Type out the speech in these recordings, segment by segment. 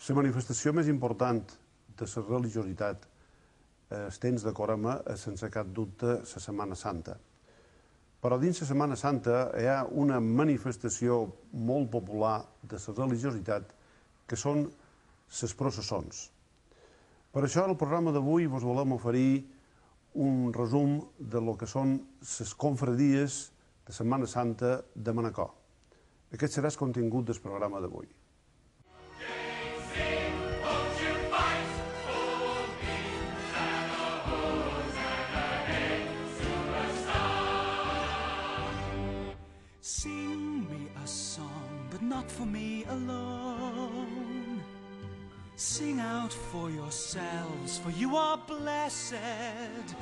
La manifestació més important de la religiositat el temps de Corema és sense cap dubte la Setmana Santa. Però dins la Setmana Santa hi ha una manifestació molt popular de la religiositat que són les processons. Per això, en el programa d'avui vos volem oferir un resum de lo que són les confradies de Setmana Santa de Manacor. Aquest serà el contingut del programa d'avui. Sing me a song, but not for me alone. Sing out for yourselves, for you are blessed.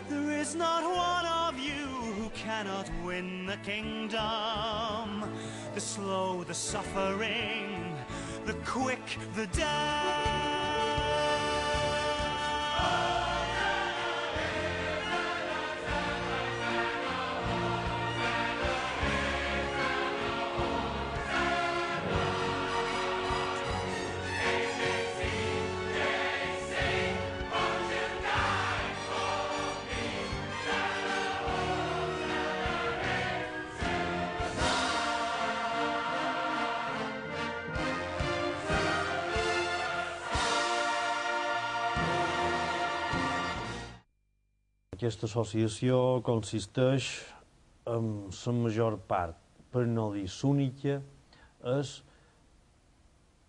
There is not one of you who cannot win the kingdom. The slow, the suffering, the quick, the dead. Aquesta associació consisteix en la major part, per no dir l'única, és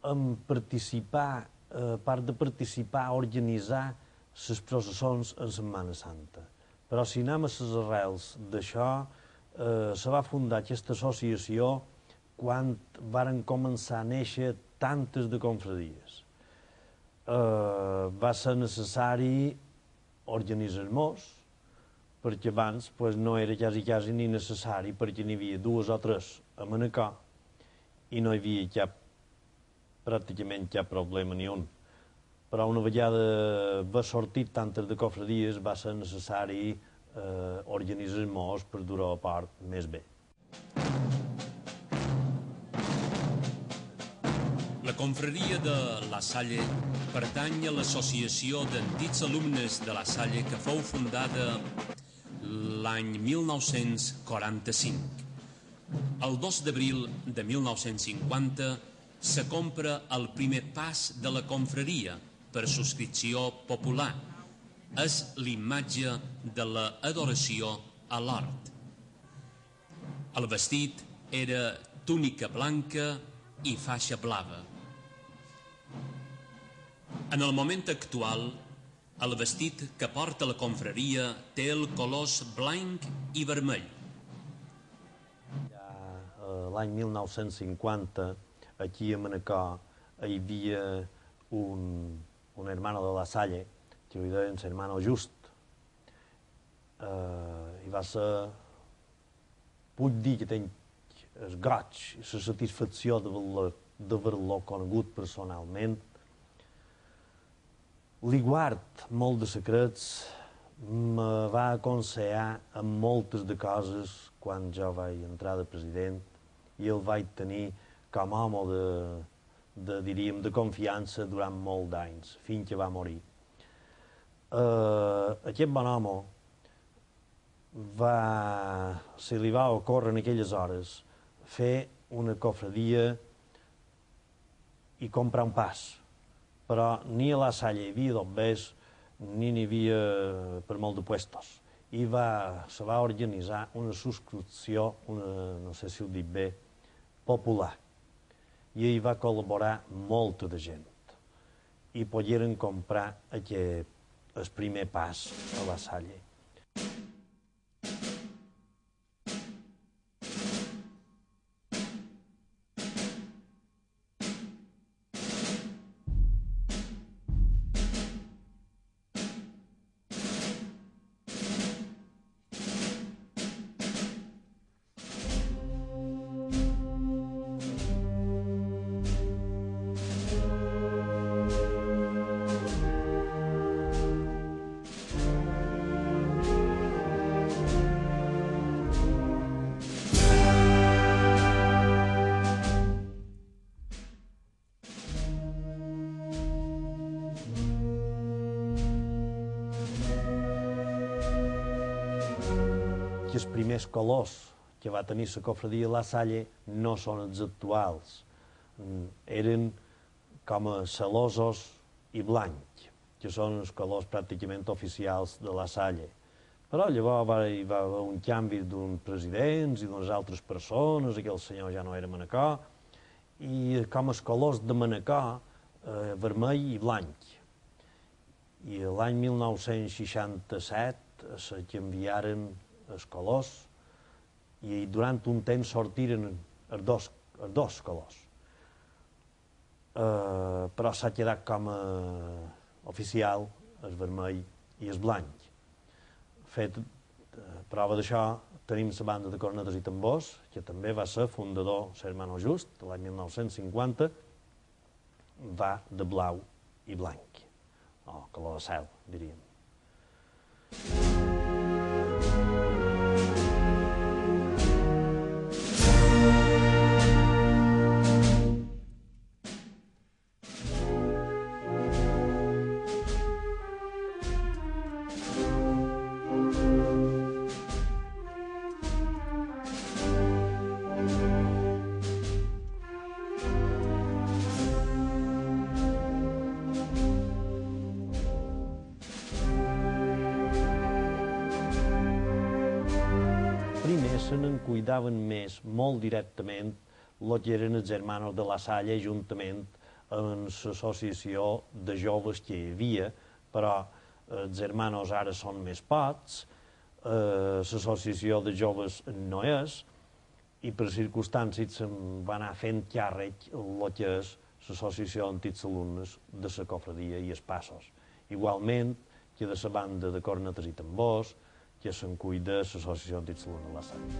en participar, a part de participar, a organitzar les processons en Setmana Santa. Però si anem a les arrels d'això, se va fundar aquesta associació quan varen començar a néixer tantes de confradies. Va ser necessari organitzar-nos, perquè abans no era quasi ni necessari, perquè n'hi havia dues o tres a Manacor i no hi havia pràcticament cap problema ni un. Però una vegada va sortir tantes de cofradies va ser necessari organitzar-nos per dur-ho a part més bé. La confraria de La Salle pertany a l'associació d'antics alumnes de La Salle que fou fundada l'any 1945. El 2 d'abril de 1950 se compra el primer pas de la confraria per subscripció popular. És l'imatge de l'adoració a l'hort. El vestit era túnica blanca i faixa blava. En el moment actual, el vestit que porta la confraria té el colors blanc i vermell. L'any 1950, aquí a Manacor, hi havia un hermano de La Salle, que li deien l'hermano Just. I va ser, puc dir que tinc el goig i la satisfacció d'haver-lo conegut personalment. Li guard molt de secrets, me va aconsellar en moltes de coses quan jo vaig entrar de president i el vaig tenir com a home de confiança durant molts anys, fins que va morir. Aquest bon home se li va ocórrer en aquelles hores fer una cofradia i comprar un pas. Però ni a La Salle hi havia dobbers, ni n'hi havia per molt de puestos. I se va organitzar una subscripció, no sé si ho dic bé, popular. I hi va col·laborar molta de gent. I pogueren comprar el primer pas a La Salle. que els primers colors que va tenir la cofradia La Salle no són els actuals. Eren com a celosos i blanc, que són els colors pràcticament oficials de La Salle. Però llavors hi va haver un canvi d'uns presidents i d'unes altres persones, i que el senyor ja no era Manacor, i com els colors de Manacor, vermell i blanc. I l'any 1967 se canviaren els colors i durant un temps sortiren els dos colors. Però s'ha quedat com a oficial el vermell i el blanc. Fet prova d'això, tenim la banda de cornetes i tambors, que també va ser fundador l'Hermano Just, l'any 1950, va de blau i blanc, o color de cel, diríem. Primer se n'en cuidaven més, molt directament, el que eren els Hermanos de La Salle, juntament amb l'associació de joves que hi havia, però els Hermanos ara són més pocs, l'associació de joves no és, i per circumstàncies se'n va anar fent càrrec el que és l'associació d'antics alumnes de la cofradia i els passos. Igualment que de la banda de cornetes i tambors, que se'n cuida l'associació d'antics alumnes de La Salle.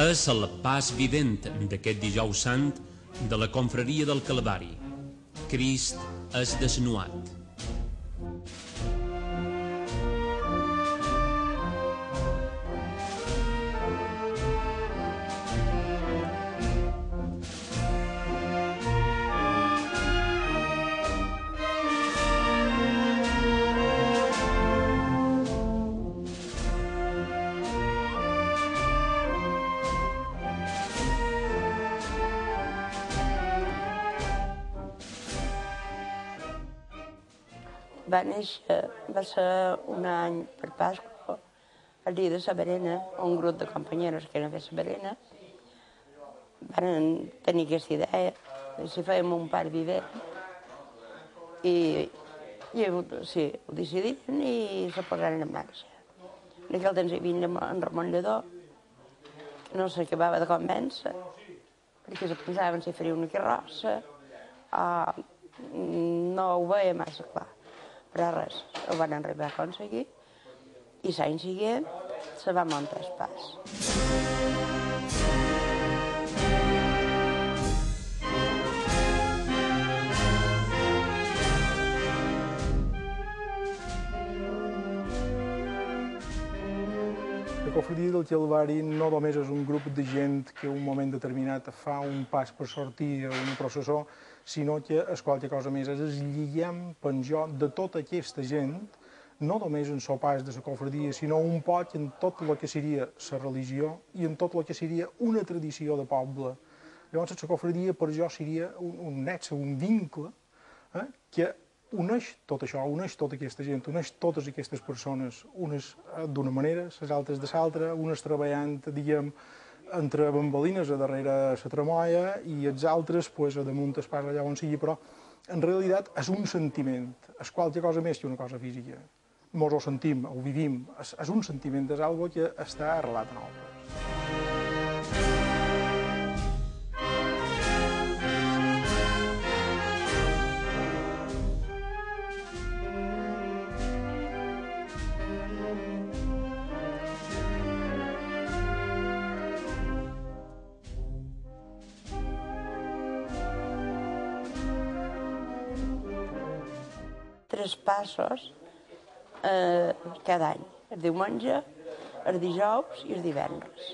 És el pas vivent d'aquest dijous sant de la confraria del Calvari. Crist és desnuat. Va ser un any per Pasqua, el dia de la Verena, un grup de companyeres que eren a fer la Verena, van tenir aquesta idea de si fèiem un parc vivent i sí, ho decidiren i se posaren en marxa. En aquell temps hi havia en Ramon Lledó, que no s'acabava de convèncer, perquè se pensaven si faria una carrossa, no ho veia massa clar. Però res, ho van arribar a aconseguir i l'any següent se va muntar el pas. La cofradia del Calvari no només és un grup de gent que en un moment determinat fa un pas per sortir a una processó, sinó que és qualque cosa més, és el lligam penjat de tota aquesta gent, no només en el pas de la cofradia, sinó un poc en tot el que seria la religió i en tot el que seria una tradició de poble. Llavors, la cofradia per jo seria un nexe, un vincle, que uneix tot això, uneix tota aquesta gent, uneix totes aquestes persones, unes d'una manera, les altres de l'altra, unes treballant, diguem, entre bambolines a darrere la tremolla i els altres a damunt el pas allà on sigui, però en realitat és un sentiment, és qualque cosa més que una cosa física. Ens ho sentim, ho vivim, és un sentiment, és algo que està arrelat en nosaltres. 3 passos cada any, el diumenge, el dijous i el divendres.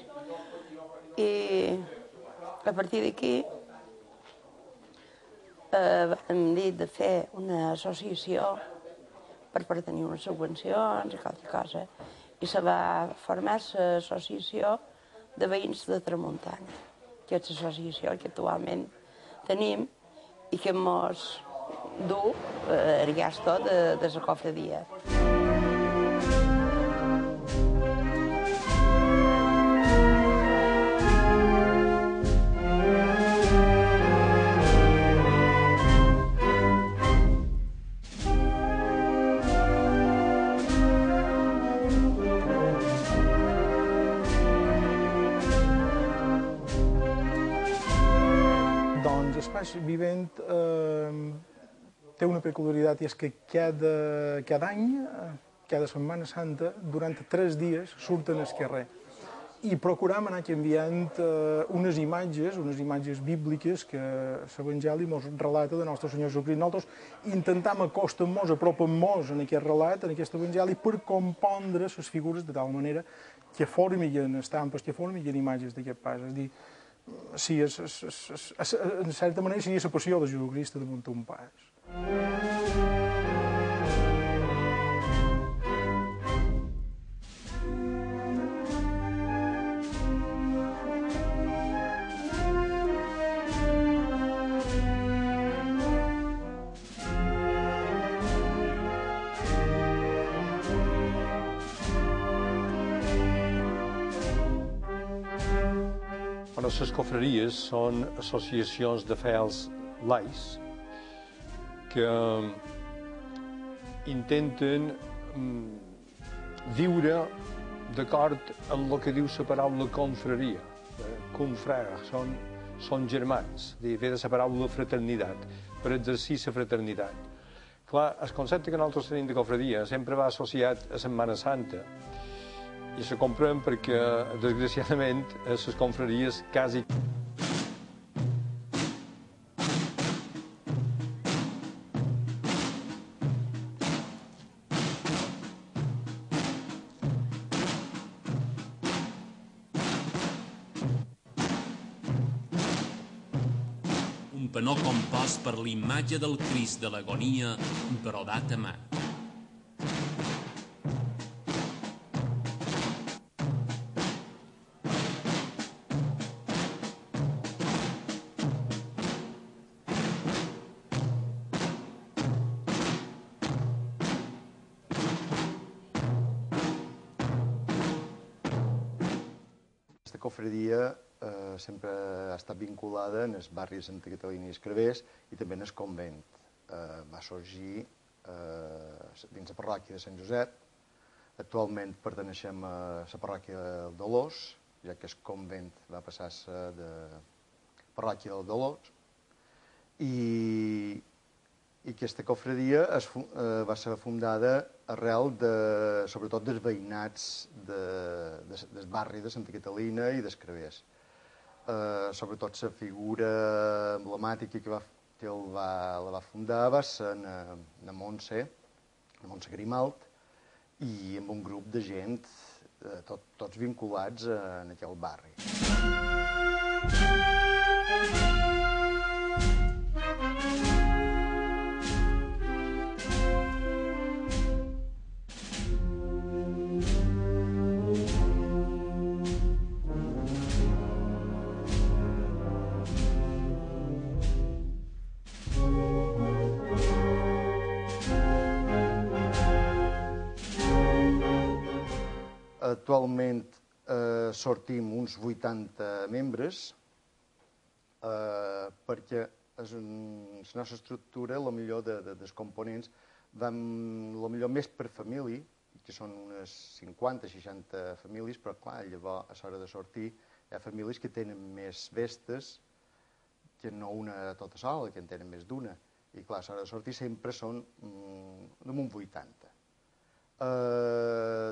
I a partir d'aquí vam dir de fer una associació per tenir unes subvencions i qualque cosa, i se va formar l'associació de veïns de Tramuntana, que és l'associació que actualment tenim i que ens du el gasto de la cofradia. Doncs Espai Vivent té una peculiaritat, i és que cada any, cada Setmana Santa, durant 3 dies surten al carrer i procurem anar canviant unes imatges bíbliques que l'Evangeli ens relata de Nostre Senyor Jesucrist. Nosaltres intentem acostar-nos, apropar-nos en aquest relat, en aquest Evangeli, per compondre les figures de tal manera que formen estampes, que formen imatges d'aquest pas. És a dir, sí, en certa manera seria la passió de Jesucrist damunt un pas. Les cofreries són associacions de fidels laics que intenten viure d'acord amb el que diu la paraula confraria. Confrère, són germans, ve de la paraula fraternitat, per exercir la fraternitat. Clar, el concepte que nosaltres tenim de cofradia sempre va associat a Setmana Santa, i se comprèn perquè, desgraciadament, a les confraries quasi... Un penó compost per l'imatge del Crist de l'agonia brodat a mà. Aquesta cofradia sempre ha estat vinculada en el barri de Santa Catalina i Escravers i també en el convent. Va sorgir dins la parròquia de Sant Josep. Actualment perteneixem a la parròquia del Dolors, ja que el convent va passar a ser de parròquia del Dolors. I aquesta cofradia va ser fundada arrel, sobretot, dels veïnats del barri de Santa Catalina i d'Escravers. Sobretot la figura emblemàtica que la va fundar va ser na Montse Grimalt, i amb un grup de gent, tots vinculats en aquell barri. Actualment sortim uns 80 membres perquè la nostra estructura, la millor dels components, van la millor més per família, que són unes 50-60 famílies, però clar, llavors a l'hora de sortir hi ha famílies que tenen més vestes que no una tota sola, que en tenen més d'una. I clar, a l'hora de sortir sempre són damunt 80.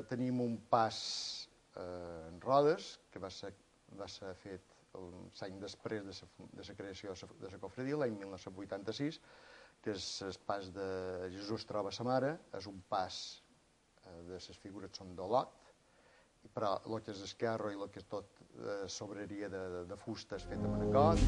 Tenim un pas en rodes, que va ser fet l'any després de la creació de la cofradia, l'any 1986, que és el pas de Jesús troba sa mare, és un pas de les figures són d'Olot, però el que és el carro i el que és tot sobreria de fusta és fet amb manacot.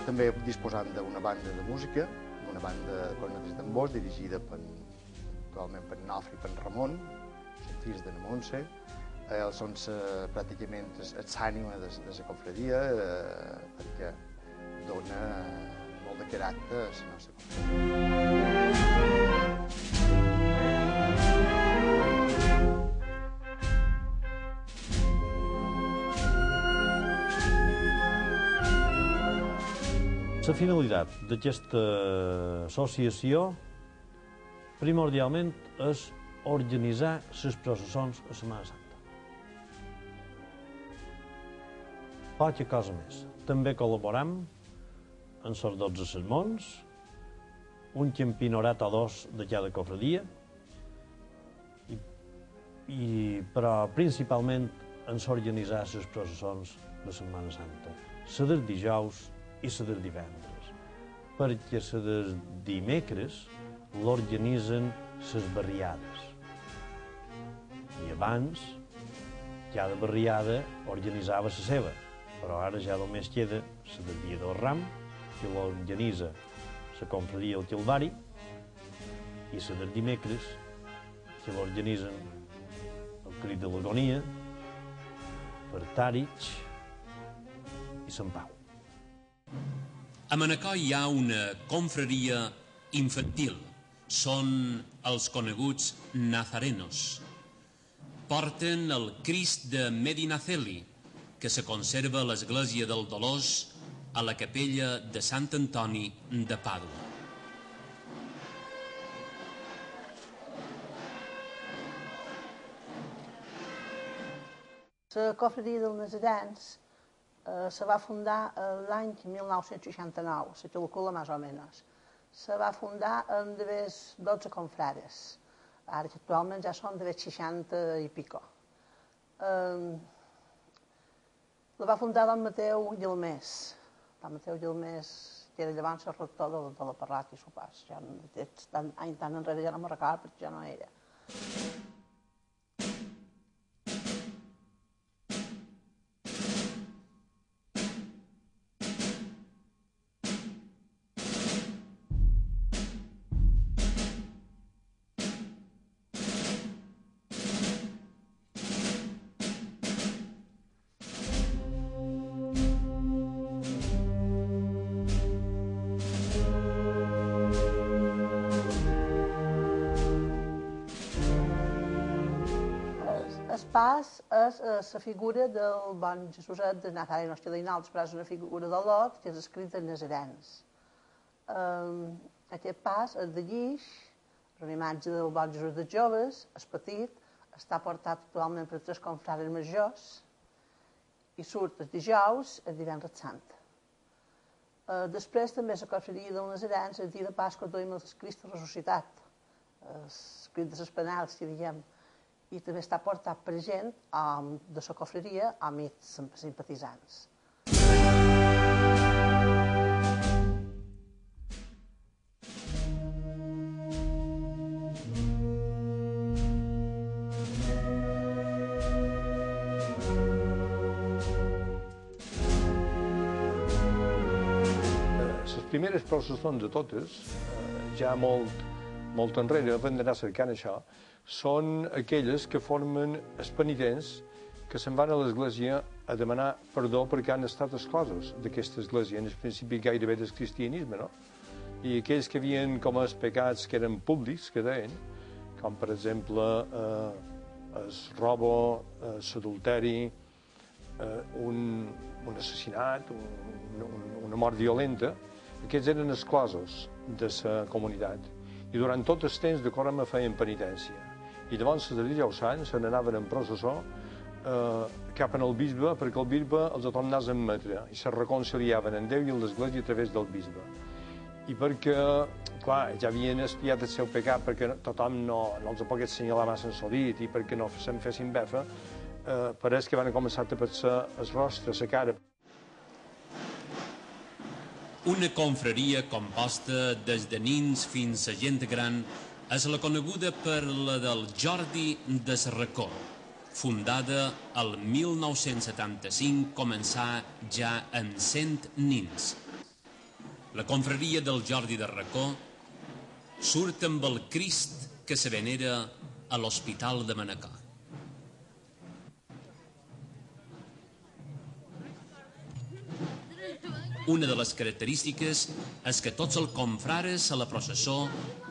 També disposant d'una banda de música, una banda de cornetes i tambors dirigida actualment per Nofre i per Ramon, fills de na Montse. Ells són pràcticament l'ànima de la confraria perquè dona molt de caràcter a la nostra confraria. La finalitat d'aquesta associació primordialment és organitzar les processons a Setmana Santa. Poca cosa més. També col·laboram en els 12 sermons, un campinorat o dos de cada cofradia, però principalment en organitzar les processons de Setmana Santa. La del dijous i la del divendres, perquè la del dimecres l'organitzen les barriades. I abans, cada barriada organitzava la seva, però ara ja només queda la del dia del Ram, que l'organitza la confraria del Calvari, i la del dimecres, que l'organitzen el Crit de l'Agonia, per Tàrich i Sant Pau. A Manacor hi ha una confraria infantil. Són els coneguts nazarenos. Porten el Crist de Medinaceli, que se conserva a l'església del Dolors a la capella de Sant Antoni de Pàdua. La confraria dels Nazarens se va fundar l'any 1969, se calcula més o menys. Se va fundar amb d'haver 12 confrares. Ara actualment ja són d'haver 60 i pico. La va fundar don Mateu Guilmés. Don Mateu Guilmés, que era llavors el rector de la parròquia, supos. Any tan enrere ja no me'n recordo perquè ja no era. El pas és la figura del bon Jesuset de Nazarenos Chilinals, però és una figura d'Olot que és escrit dels Nazarens. Aquest pas és de guix, una imatge del bon Jesús dels joves, és petit, està portat actualment per 3 confrares majors i surt el dijous, el divendres sant. Després també la confraria dels Nazarens, el dia de Pasqua duim el Crist ressuscitat, el crit de les penals, que diguem, i també està portat per gent de la confraria o mig simpatitzants. Les primeres processons de totes, ja molt enrere, hem d'anar cercant això, són aquelles que formen els penitents que se'n van a l'església a demanar perdó perquè han estat exclosos d'aquesta església, en el principi gairebé del cristianisme, no? I aquells que havien comès pecats que eren públics, que deien, com per exemple el robo, l'adulteri, un assassinat, una mort violenta, aquests eren exclosos de la comunitat. I durant tot el temps de Corama feien penitència. I llavors els dijous sants se n'anaven en processó cap al bisbe perquè el bisbe els tornés a admetre i se reconciliaven en Déu i en l'Església a través del bisbe. i perquè, clar, ja havien espiat el seu pecat perquè tothom no els pogués assenyalar massa en dit i perquè no se'n fessin befa, pareix que van començar a tapar-se el rostre, la cara. Una confraria composta des de nins fins a gent gran és la coneguda per la del Jordi de Racó, fundada el 1975, començà ja amb 100 nins. La confraria del Jordi de Racó surt amb el Crist que se venera a l'Hospital de Manacor. Una de les característiques és que tots els confrares a la processó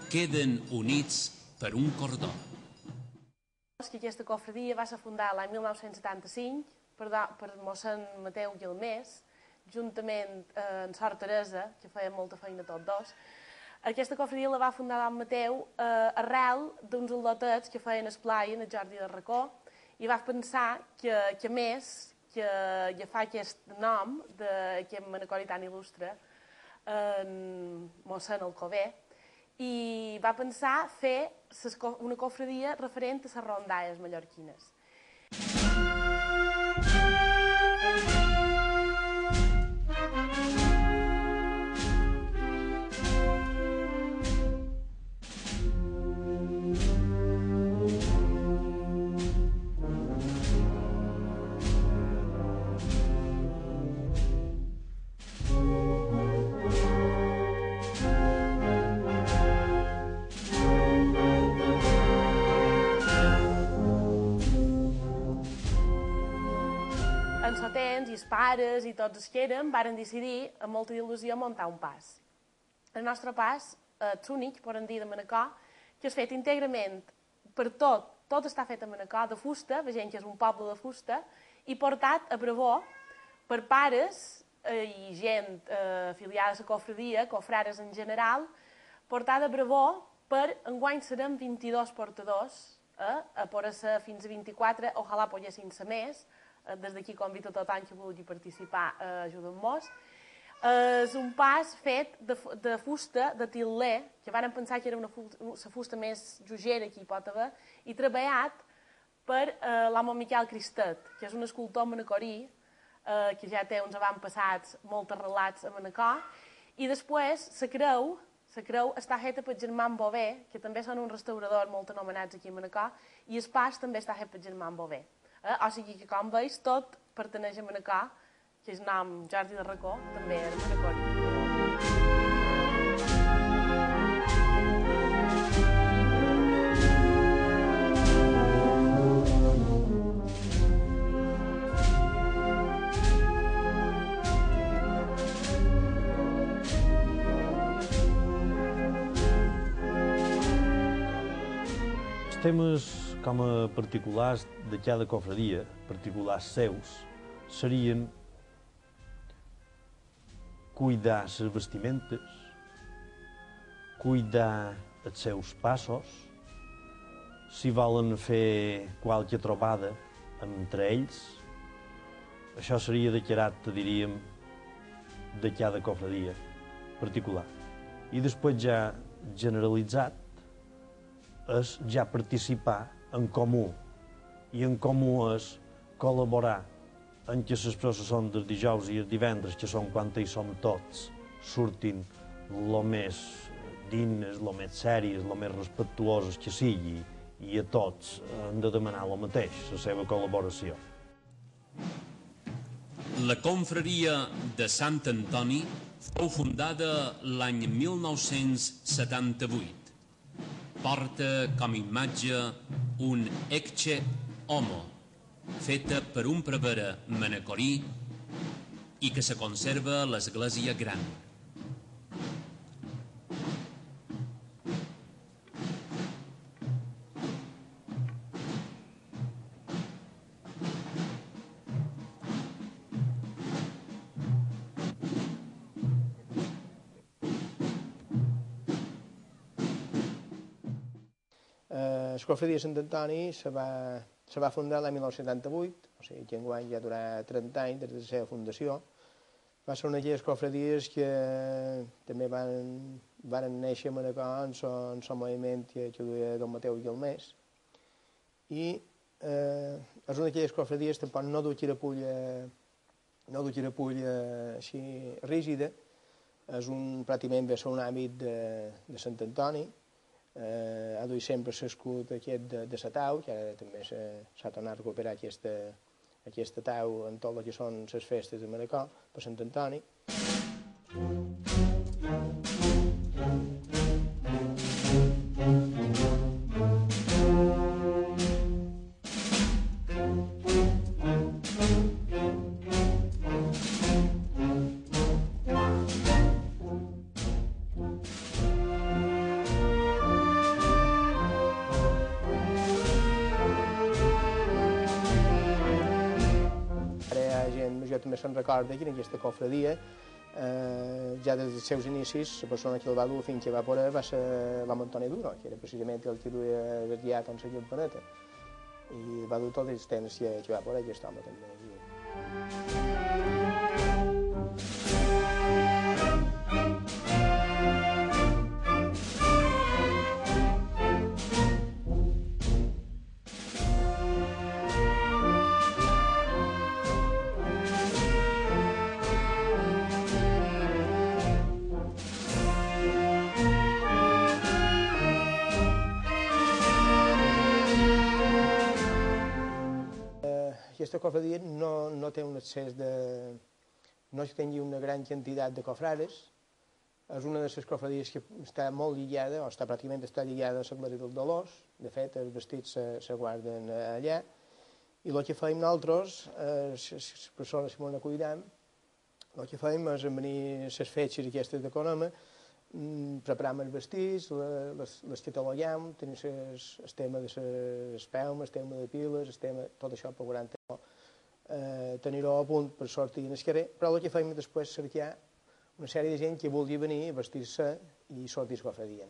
queden units per un cordó. Aquesta confraria va ser fundada l'any 1975 per mossèn Mateu Guilmés, juntament amb Sor Teresa, que feia molta feina tots dos. Aquesta confraria la va fundar l'any Mateu arrel d'uns al·lotets que feien esplai en el Jordi de Racó i va pensar que a més que agafar aquest nom d'aquest manacori tan il·lustre, mossèn Alcover, i va pensar fer una confraria referent a les rondalles mallorquines. En Sotens i els pares i tots els que érem varen decidir amb molta il·lusió muntar un pas. El nostre pas és únic, podem dir, de Manacor, que és fet íntegrament per tot està fet a Manacor, de fusta, veiem que és un poble de fusta, i portat a Bravó per pares i gent afiliada a la confraria, confrares en general, portada a Bravó per enguany serem 22 portadors, a poder ser fins a 24, ojalà poguessin ser més. Des d'aquí convido a tothom que vulgui participar a ajudar-nos. És un pas fet de fusta de til·ler, que van pensar que era la fusta més jugera que hi pot haver, i treballat per l'home Miquel Cristet, que és un escultor manacorí, que ja té uns avantpassats molt arrelats a Manacor, i després la creu està feta per Germán Bové, que també són un restaurador molt anomenats aquí a Manacor, i el pas també està fet per Germán Bové. O sigui que, com veus, tot perteneix a Manacor, que és nom Jordi de Racó, també era manacorí. Els temes com a particulars de cada confraria, particulars seus, serien cuidar les vestimentes, cuidar els seus passos, si volen fer qualque trobada entre ells. Això seria declarat, diríem, de cada confraria particular. I després ja generalitzat és ja participar en comú, i en comú és col·laborar en que les processons dels dijous i els divendres, que són quan hi som tots, surtin el més dignes, el més sèries, el més respectuoses que sigui, i a tots han de demanar el mateix, la seva col·laboració. La confraria de Sant Antoni fou fundada l'any 1978. Porta com imatge un ecce homo, feta per un prevere manacorí i que se conserva a l'església gran. La confraria de Sant Antoni se va fundar l'any 1978, o sigui que enguany ja durarà 30 anys des de la seva fundació. Va ser una d'aquelles cofradies que també van néixer a Manacor en el moviment que duia Don Mateu i el Mes. I és una d'aquelles cofradies tampoc no du xirapulla així rígida, pràcticament ve a ser un hàbit de Sant Antoni, ha duit sempre l'escut aquest de la tau, que ara també s'ha tornat a recuperar aquesta tau en tot el que són les festes de Manacor per Sant Antoni. Jo també se'n recorda que en aquesta cofradia, ja des dels seus inicis, la persona que el va dur fins que va poder va ser l'home Antoni Duro, que era precisament el que duia el guiat amb la campaneta. I va dur tots els temps que va poder aquest home també. Aquesta cofradia no té un excés de... no tingui una gran quantitat de cofrares. És una de les cofradies que està molt lligada, o pràcticament està lligada a l'església dels Dolors. De fet, els vestits se guarden allà. I el que fem nosaltres, les persones que ens cuidem, el que fem és venir les fetges aquestes de Conoma, preparam els vestits, les cataloguem, tenim el tema de l'espelma, el tema de piles, tot això per tenir-ho a punt per sortir en el carrer, però el que fem després és cercar una sèrie de gent que vulgui venir a vestir-se i sortir a la cofradia.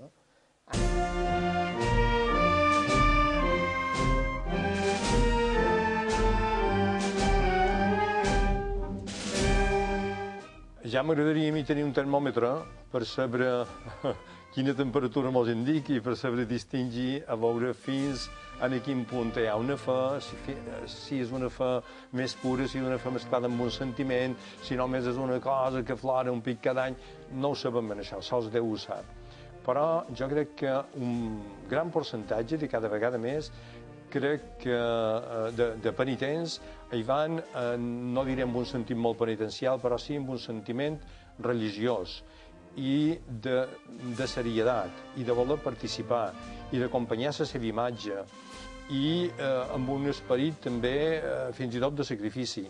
Ja m'agradaria a mi tenir un termòmetre per saber quina temperatura mos indiqui, per saber distingir, a veure fins a quin punt hi ha una fe, si és una fe més pura, si és una fe mesclada amb un sentiment, si només és una cosa que flora un pic cada any. No ho sabem això, sols Déu ho sap. Però jo crec que un gran percentatge, de cada vegada més, crec que de penitents hi van, no diré amb un sentit molt penitencial, però sí amb un sentiment religiós i de seriedat i de voler participar i d'acompanyar la seva imatge i amb un esperit també fins i tot de sacrifici.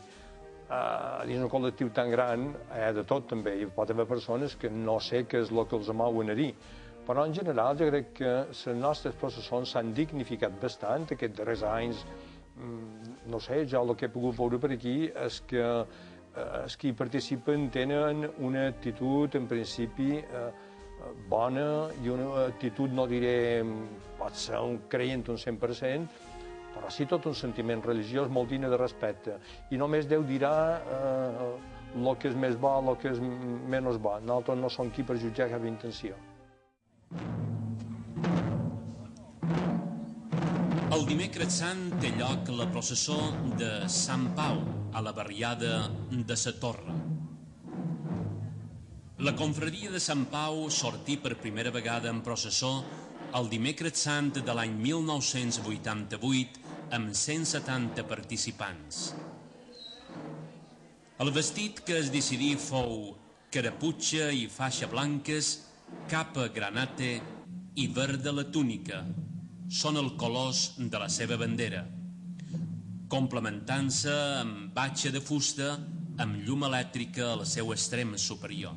Dins un col·lectiu tan gran hi ha de tot també, hi pot haver persones que no sé què és el que els mouen a dir, però en general jo crec que les nostres processons s'han dignificat bastant aquests darrers anys. No sé, jo el que he pogut veure per aquí és que els que hi participen tenen una actitud en principi bona i una actitud, no diré, pot ser un creient un 100%, però sí tot un sentiment religiós molt digne de respecte. I només Déu dirà el que és més bo, el que és menys bo. Nosaltres no som qui per jutjar cap intenció. El dimecres sant té lloc la processó de Sant Pau a la barriada de la Torre. La confraria de Sant Pau sortí per primera vegada en processó el dimecres sant de l'any 1988 amb 170 participants. El vestit que es decidí fou caraputxa i faixa blanques, capa granate i verda la túnica. Són els colors de la seva bandera, complementant-se amb batxa de fusta amb llum elèctrica al seu extrem superior.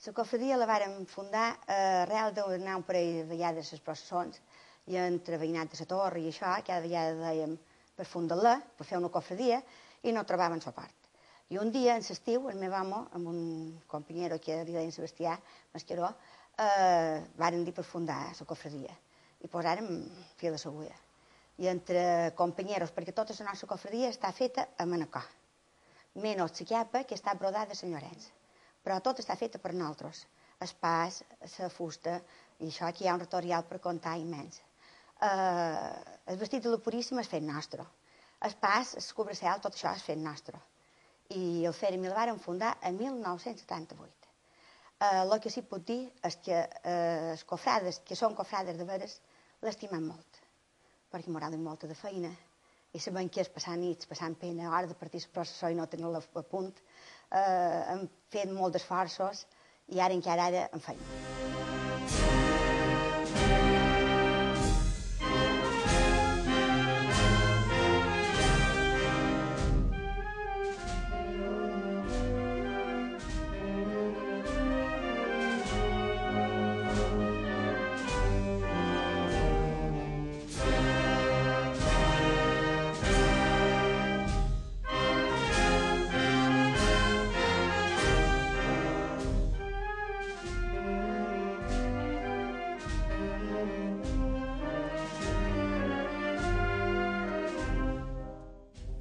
La cofradia la vàrem fundar arrel d'anar un parell de vegades a les processons i entre veïnat de la Torre i això, cada vegada dèiem per fundar-la, per fer una cofradia, i no trobàvem suport. I un dia, en l'estiu, el meu home, amb un companyero que li deien Sebastià Mascaró, varen dir per fundar la cofradia. I posàrem fil a l'agulla. I entre companyeros, perquè tota la nostra cofradia està feta a Manacor. menys la capa que està brodada de Sant Llorenç. Però tot està fet per nosaltres. El pas, la fusta, i això aquí hi ha un retorial per contar immens. El vestit de la Puríssima és fet nostre. El pas, el cobracel, tot això és fet nostre. I el Fèrem el varen fundar en 1978. El que sí puc dir és que els cofrades, que són cofrades de veres, l'estimen molt, perquè m'ho agraden molta de feina. I sabem que és passar nits, passant pena, a l'hora de partir la processó i no tenir-la a punt. Hem fet molts esforços i ara encara ara en feim.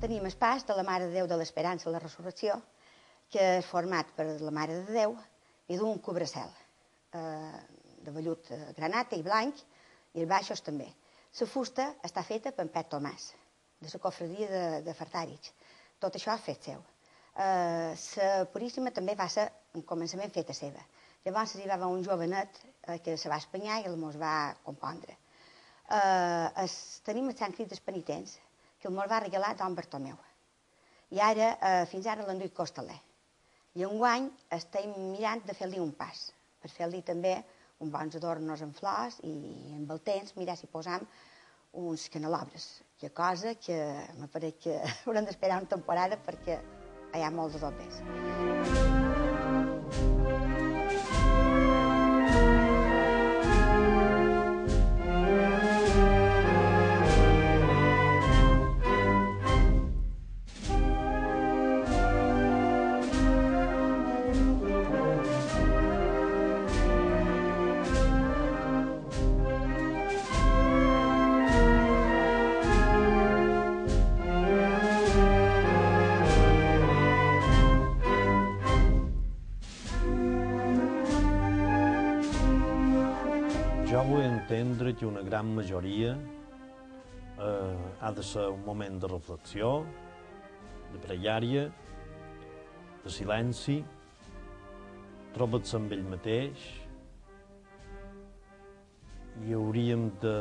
Tenim el pas de la Mare de Déu de l'Esperança a la Resurrecció, que és format per la Mare de Déu i d'un cobracel de vellut granata i blanc, i els baixos també. La fusta està feta per en Pep Tomàs, de la cofradia de Fartàrich. Tot això és fet seu. La Puríssima també va ser un començament feta seva. Llavors hi va haver un jovenet que se va espanyar i mos va compondre. Tenim el Sant Crit dels Penitents, que el va regalar Don Bartomeu. I ara, fins ara l'han duit costaler. I enguany estem mirant de fer-li un pas, per fer-li també uns bons adornos amb flors i amb el temps mirar si posam uns canelobres, que cosa que m'apareix que haurem d'esperar una temporada perquè hi ha molts adobres. Jo vull entendre que una gran majoria ha de ser un moment de reflexió, de pregària, de silenci, trobar-se amb ell mateix, i hauríem de...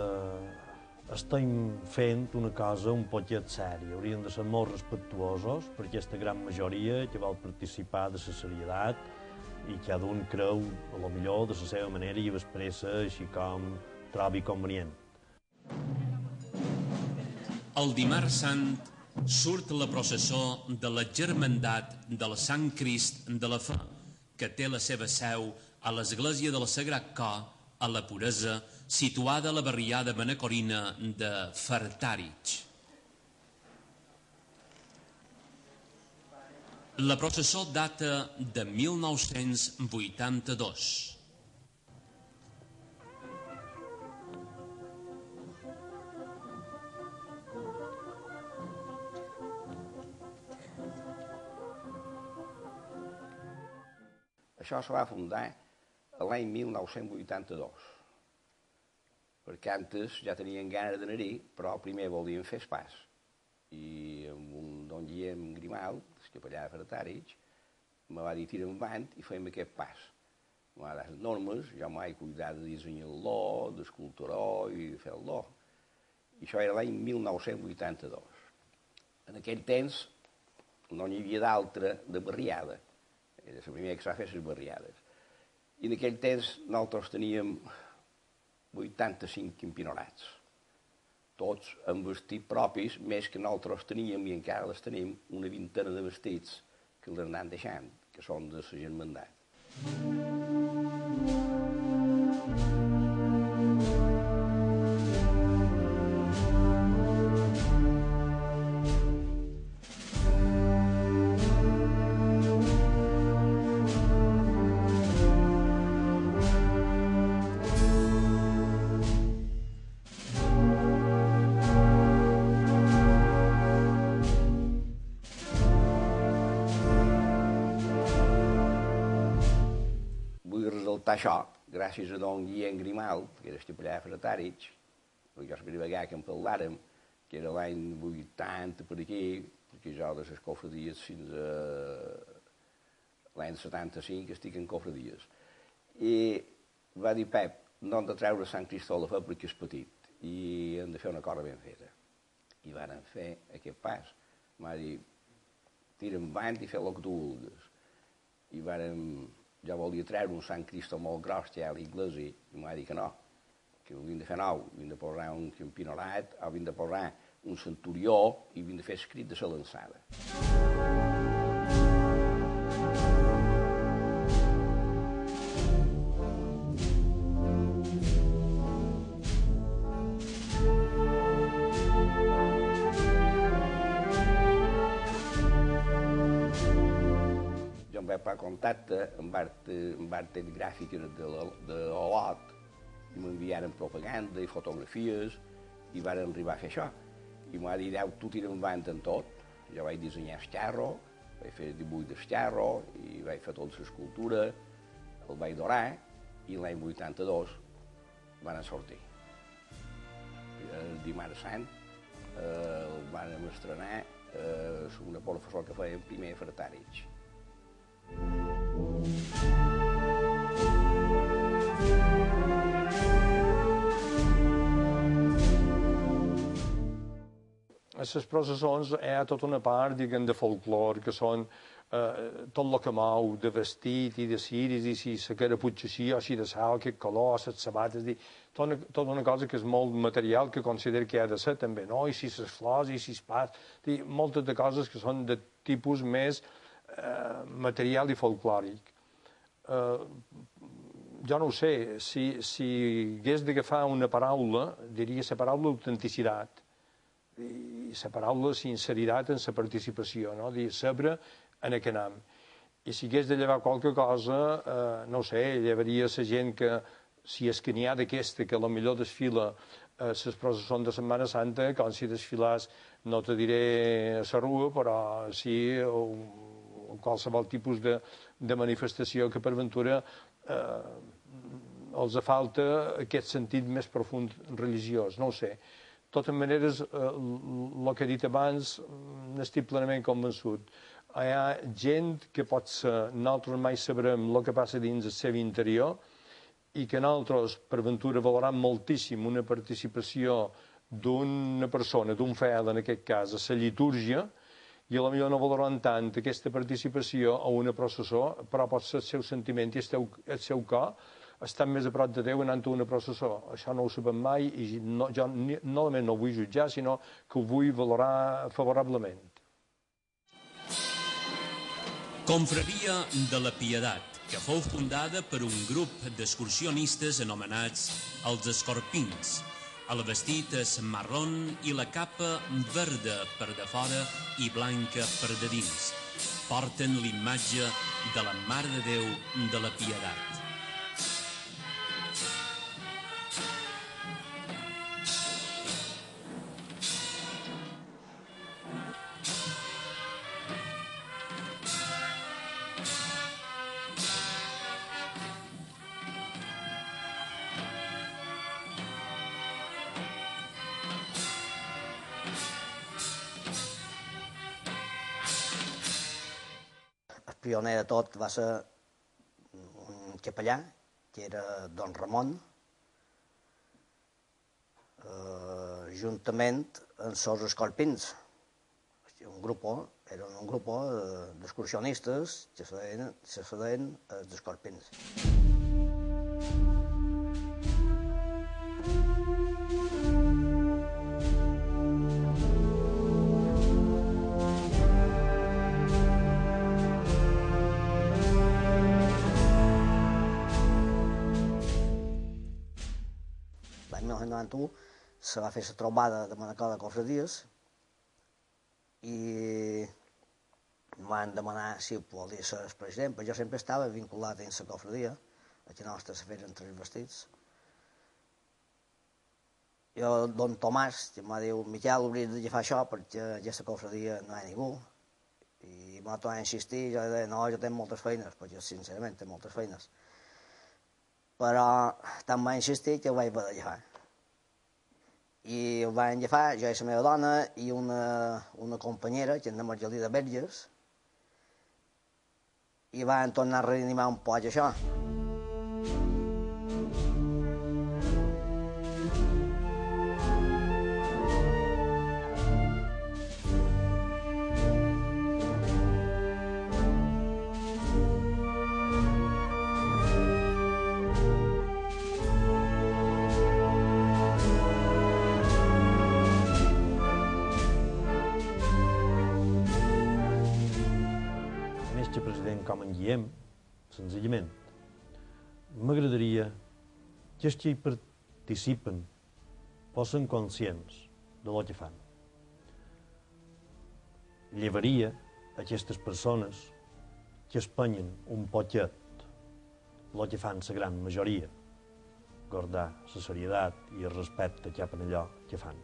Estem fent una cosa un poquet sèria, hauríem de ser molt respectuosos per aquesta gran majoria que vol participar de la serietat i cada un creu, a lo millor, de la seva manera i ho expressa així com trobi convenient. El dimarts sant surt la processó de la Germandat del Sant Crist de la Fe, que té la seva seu a l'església del Sagrat Cor, a la Puresa, situada a la barriada manacorina de Fartàrich. La processó data de 1982. Això se va fundar l'any 1982, perquè antes ja tenien ganes d'anar-hi, però primer volien fer el pas. I amb un don Guillem Grimal, el capellà de Fartàrich, me va dir tira endavant i fèiem aquest pas. Me va dar les normes, jo m'he cuidat de dissenyar-lo, d'esculturar i de fer-lo. I això era l'any 1982. En aquell temps no n'hi havia d'altra de barriada. Era la primera que s'ha fet les barriades. I en aquell temps nosaltres teníem 85 campionats, tots amb vestits propis, més que nosaltres teníem, i encara les tenim, una vintena de vestits que els anem deixant, que són de la Germandat. està això, gràcies a don Guillem Grimalt, que era estipullar a Fratàrich, perquè la primera vegada que en parlàrem, que era l'any 80 per aquí, perquè jo de les cofradies fins a l'any 75 estic en cofradies. I va dir, Pep, no hem de treure Sant Cristòfol perquè és petit i hem de fer una cosa ben feta. I varen fer aquest pas. M'ha dit, tira endavant i fer el que tu vulguis. I jo volia treure un Sant Cristo molt gros, que hi ha a l'església, i m'ha dit que no, que ho havien de fer nou, havien de posar un campinolat, havien de posar un centurió i havien de fer escrit de la lançada. Vaig per contacte amb art gràfica de l'Olot i m'enviaren propaganda i fotografies i varen arribar a fer això. I m'ha dit, tu tira endavant en tot. Jo vaig dissenyar el xarro, vaig fer dibuix del xarro i vaig fer tota l'escultura, el vaig dorar i l'any 82 van sortir. El dimarts sant el van estrenar una professor que feia el primer Fratàrich. A les processons hi ha tota una part, diguem, de folclore, que són tot el que mou, de vestit i de ciris, i si la caraputxa així o així de sal, aquest color, les sabates, tota una cosa que és molt material, que considero que ha de ser també, no? I si les flors, i si els pas, moltes de coses que són de tipus més material i folclòric. Jo no ho sé, si hagués d'agafar una paraula, diria la paraula autenticitat, i la paraula sinceritat en la participació, no? Dir, saber en què anem. I si hagués de llevar qualque cosa, no ho sé, llevaria la gent que, si és que n'hi ha d'aquesta, que potser desfila a les processons de Setmana Santa, com si desfilàs, no te diré a la rua, però sí qualsevol tipus de manifestació que per ventura els falta aquest sentit més profund religiós, no ho sé. De totes maneres, el que he dit abans, n'estic plenament convençut. Hi ha gent que pot ser, nosaltres mai sabrem el que passa dins el seu interior i que nosaltres, per ventura, valorem moltíssim una participació d'una persona, d'un fidel en aquest cas, a la litúrgia, i potser no valorem tant aquesta participació a una processó, però pot ser el seu sentiment i el seu cor estan més a prop de Déu anant a una processó. Això no ho sabem mai i jo no només no ho vull jutjar, sinó que ho vull valorar favorablement. Confraria de la Pietat, que fou fundada per un grup d'excursionistes anomenats els Escorpins. El vestit és marron i la capa verda per de fora i blanca per de dins. Porten l'imatge de la Mare de Déu de la Pietat. El pioner de tot va ser un capellà, que era don Ramon, juntament amb els Escorpins. Eren un grup d'excursionistes que se feien els Escorpins. L'any 1991 se va fer la trobada de Manacor de Cofradies i em van demanar si podia ser el president, però jo sempre estava vinculat dins la cofradia, aquí nostre se feien tres vestits. Jo, don Tomàs, que em va dir, Miquel, hauries de fer això perquè a aquesta cofradia no hi ha ningú. I m'ha tornat a insistir, jo deia, no, jo tinc moltes feines, perquè sincerament tinc moltes feines. però tant va insistir que ho vaig poder agafar. I ho vaig agafar jo i la meva dona i una companyera, que és la Margelida Verges, i van tornar a reanimar un poc això. President, com en Guillem, senzillament, m'agradaria que els que hi participen fossin conscients de lo que fan. Llevaria a aquestes persones que espenyen un poquet el que fan la gran majoria, guardar la serietat i el respecte cap a allò que fan.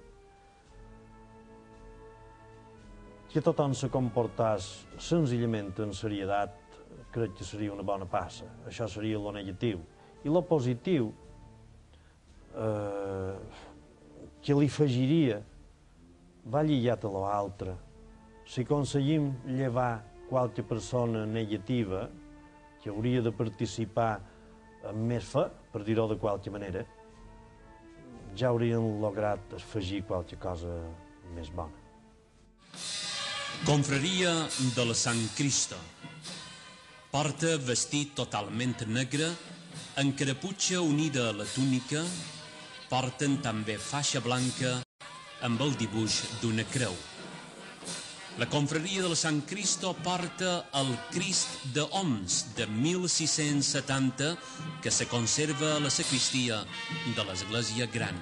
Que tothom se comportés senzillament en serietat, crec que seria una bona passa. Això seria lo negatiu. I lo positiu, que li afegiria, va lligat a l'altre. Si aconseguim llevar qualque persona negativa que hauria de participar amb més fe, per dir-ho de qualque manera, ja haurien lograt afegir qualque cosa més bona. Confraria de la Sant Cristo. Porta vestit totalment negre, amb caraputxa unida a la túnica, porten també faixa blanca amb el dibuix d'una creu. La confraria de la Sant Cristo porta el Crist de Oms de 1670 que se conserva a la sacristia de l'Església Gran.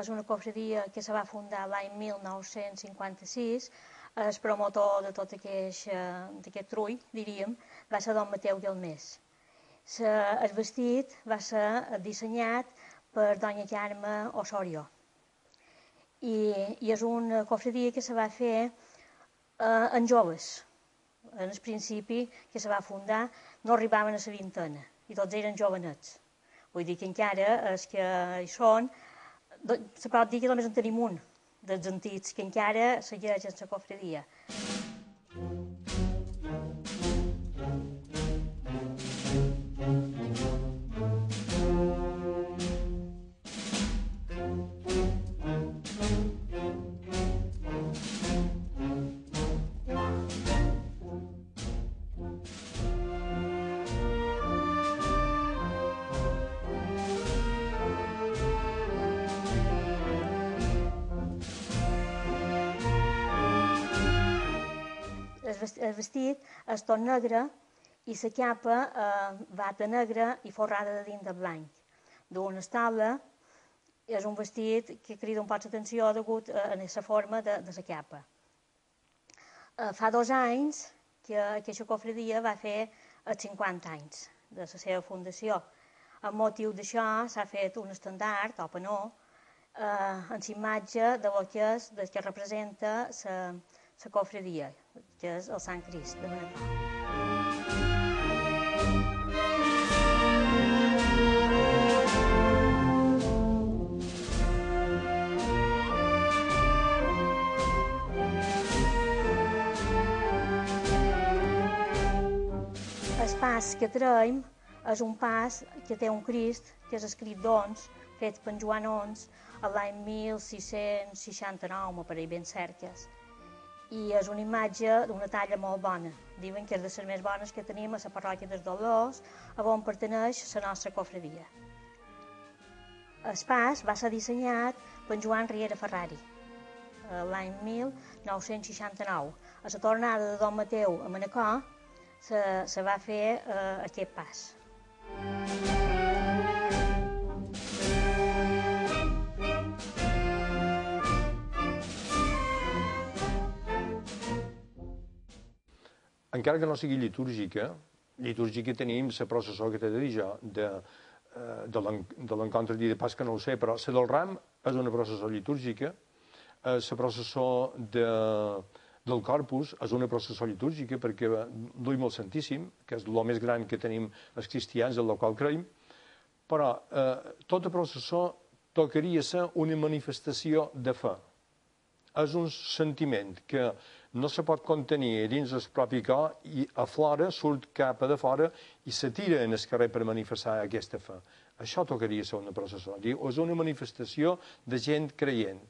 És una confraria que se va fundar l'any 1956. El promotor de tot aquest trull, diríem, va ser don Mateu Guelmés. El vestit va ser dissenyat per doña Carme Osorio. I és una confraria que se va fer en joves. En el principi que se va fundar no arribaven a la vintena i tots eren jovenets. Vull dir que encara els que hi són, se pot dir que només en tenim un dels antics que encara segueix en la confraria. El vestit és tot negre i la capa bata negra i forrada de dint de blanc. D'una estola és un vestit que crida un poc l'atenció degut a la forma de la capa. Fa 2 anys que aquesta confraria va fer els 50 anys de la seva fundació. Amb motiu d'això s'ha fet un estendard, o panó, en l'imatge del que representa la confraria, que és el Sant Crist de Manacor. El pas que traiem és un pas que té un Crist, que és escrit d'Ons, fet per Joan Ons, l'any 1669, m'apareix ben cerques. I és una imatge d'una talla molt bona. Diuen que és de les més bones que tenim a la parròquia dels Dolors, on perteneix la nostra confraria. El pas va ser dissenyat per Joan Riera Ferrari, l'any 1969. A la tornada de Don Mateu a Manacor se va fer aquest pas. encara que no sigui litúrgica tenim la processó que t'he de dir jo, de l'encontre dia de Pasca no ho sé, però la del Ram és una processó litúrgica, la processó del Corpus és una processó litúrgica perquè duim el Santíssim, que és el més gran que tenim els cristians, en el qual creiem, però tota processó tocaria ser una manifestació de fe. És un sentiment que no se pot contenir dins el propi cor i aflora, surt cap a de fora i se tira en el carrer per manifestar aquesta fe. Això tocaria ser una processó. És una manifestació de gent creient.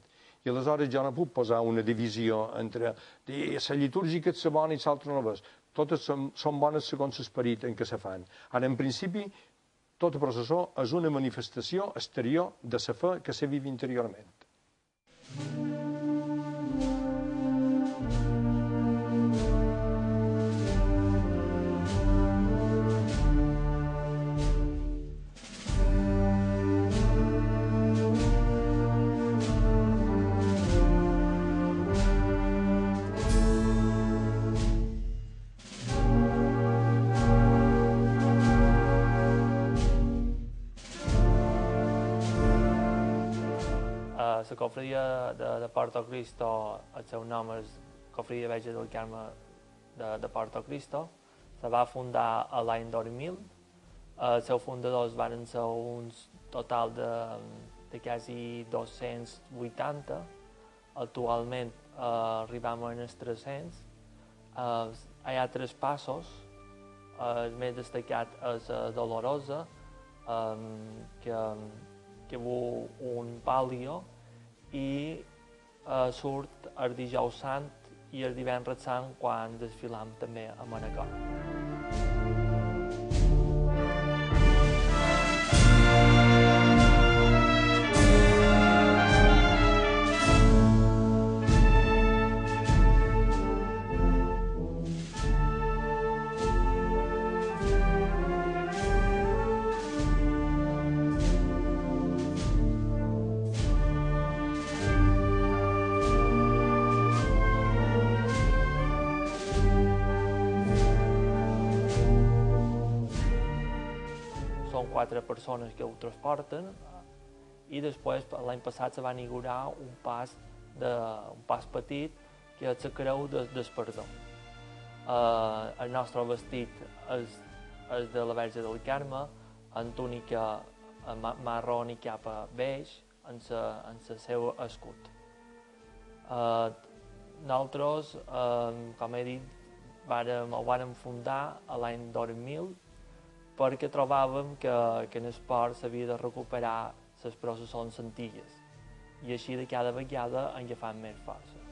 I aleshores jo no puc posar una divisió entre la litúrgica és la bona i l'altra no és. Totes són bones segons l'esperit en què se fan. Ara, en principi, tota processó és una manifestació exterior de la fe que se viu interiorment. La cofradia de Porto Cristo, el seu nom és Cofradia Verge del Carme de Porto Cristo. Se va fundar l'any 2000. Els seus fundadors van ser uns total de quasi 280. Actualment arribem als 300. Hi ha 3 passos. El més destacat és Dolorosa, que veu un pàlio i surt el dijous sant i el divendres sant quan desfilam també a Manacor. Són 4 persones que ho transporten i després l'any passat se va inaugurar un pas petit que és la creu del perdó. El nostre vestit és de la Verge del Carme, en túnica marró i capa beix, en el seu escut. Nosaltres, com he dit, ho vàrem fundar l'any 2000 perquè trobàvem que en el port s'havia de recuperar les processons antigues i així de cada vegada en agafant més força.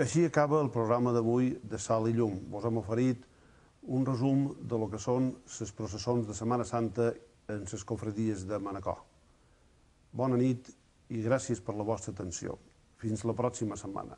Així acaba el programa d'avui de Sal i Llum. Vos hem oferit un resum de lo que són les processons de Setmana Santa en les cofradies de Manacor. Bona nit i gràcies per la vostra atenció. Fins la pròxima setmana.